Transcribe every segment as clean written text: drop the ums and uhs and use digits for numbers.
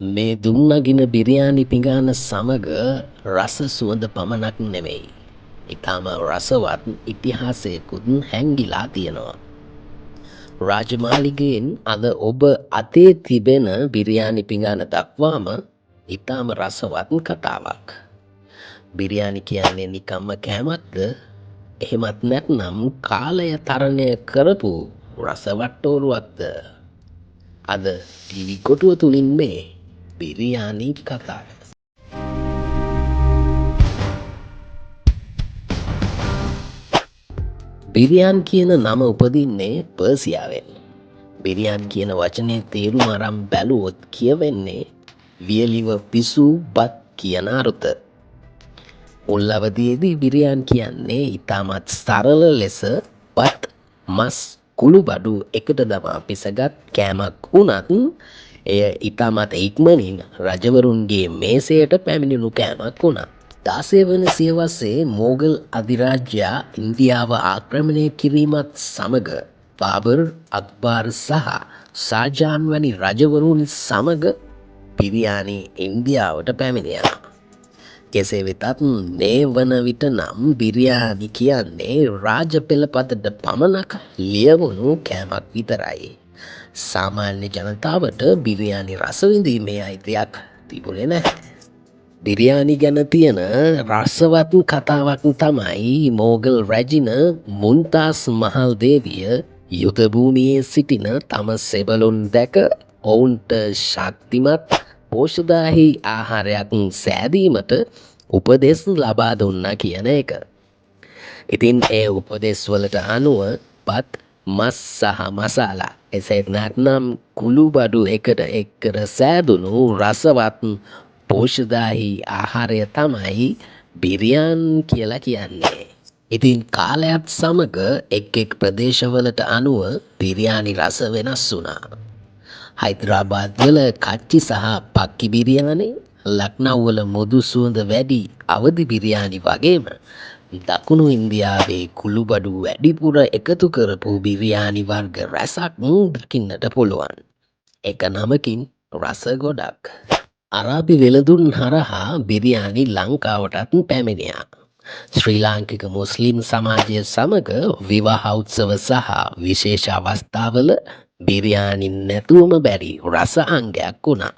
මේ දුම්නගින බිරියානි පිඟාන සමග රස සුවඳ පමණක් නෙමෙයි. ඉතාම රසවත් ඉතිහාසයකුත් හැංගිලා තියෙනවා. රාජමාලිගයෙන් අද ඔබ අතේ තිබෙන බිරියානි පිඟාන දක්වාම ඉතාම රසවත් කතාවක්. බිරියානි කියන්නේ නිකම්ම කෑමක්ද? එහෙමත් නැත්නම් කාලය තරණය කරපු රසවට්ටෝරුවක්ද? අද ටීවී කොටුව තුලින් මේ බිරියානි කතාව. බිරියාන් කියන නම උපදින්නේ පර්සියාවෙන්. බිරියාන් කියන වචනේ තේරුම අරන් බැලුවොත් කියවෙන්නේ වියලිව පිසූ බත් කියන අරුත. මුල් අවදියේදී බිරියාන් කියන්නේ ඉතාමත් සරල ලෙස බත් මස් කුළුබඩු එකට දමා පිසගත් කෑමක් වුණත් එය ඉතාමත් ඉක්මනින් රජවරුන්ගේ මේසයට පැමිණුණු කෑමක් වුණා. 16 වන සියවසේ මෝගල් අධිරාජ්‍යයා ඉන්දියාව ආක්‍රමණය කිරීමත් සමග බාබර් අක්බාර් සහ ෂාජාන් වැනි රජවරුන් සමග බිරියානි ඉන්දියාවට පැමිණියා. කෙසේ වෙතත් මේ වන විට නම් බිරියානි කියන්නේ රාජ පෙළපතට පමණක් ලියවුණු කෑමක් විතරයි. සාමාන්‍ය ජනතාවට බිරියානි රස විඳීමේ අයිතියක් තිබුණේ නැහැ. බිරියානි ගැන තියෙන රසවත් කතාවක් තමයි මෝගල් රැජින මුන්තාස් මහල් දේවිය යුද භූමියේ සිටින තම සෙබළුන් දැක ඔවුන්ට ශක්තිමත් පෝෂ්‍යදායී ආහාරයක් සෑදීමට උපදෙස් ලබා දුන්නා කියන එක. ඉතින් ඒ උපදෙස් වලට අනුව බත් මස් සහ මසාලා එසේත් නැත්නම් කුළුබඩු එකට එක් කර සෑදුණු රසවත් පෝෂ්‍යදායී ආහාරය තමයි බිරියාන් කියලා කියන්නේ. ඉතින් කාලයත් සමග එක් එක් ප්‍රදේශවලට අනුව බිරියානි රස වෙනස් වුණා. හයිදරාබාද් වල කච්චි සහ පක්කි බිරියානි, ලක්නව් වල මුදු සුවඳ වැඩි අවදි බිරියානි වගේම දකුණු ඉන්දියාවේ කුළුබඩු වැඩිපුර එකතු කරපු බිරියානි වර්ග රැසක් දකින්නට පුළුවන්. එක නමකින් රස ගොඩක්. අරාබි වෙළඳුන් හරහා බිරියානි ලංකාවටත් පැමිණියා. ශ්‍රී ලාංකික මුස්ලිම් සමාජය සමග විවාහ උත්සව සහ විශේෂ අවස්ථාවල බිරියානි නැතුවම බැරි රස අංගයක් වුණා.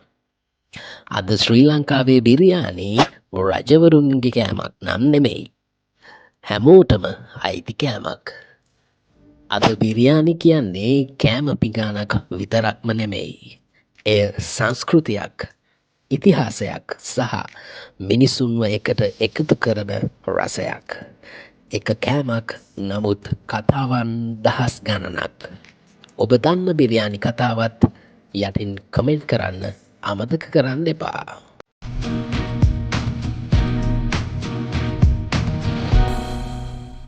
අද ශ්‍රී ලංකාවේ බිරියානි රජවරුන්ගේ කෑමක් නම් නෙමෙයි. හැමෝටම අයිති කෑමක්. අද බිරියානි කියන්නේ කෑම පිඟානක් විතරක්ම නෙමෙයි. එය සංස්කෘතියක්, ඉතිහාසයක් සහ මිනිසුන්ව එකට එකතු කරන රසයක්. එක කෑමක් නමුත් කතාවන් දහස් ගණනක්. ඔබ දන්න බිරියානි කතාවත් යටින් කමෙන්ට් කරන්න අමතක කරන්න එපා.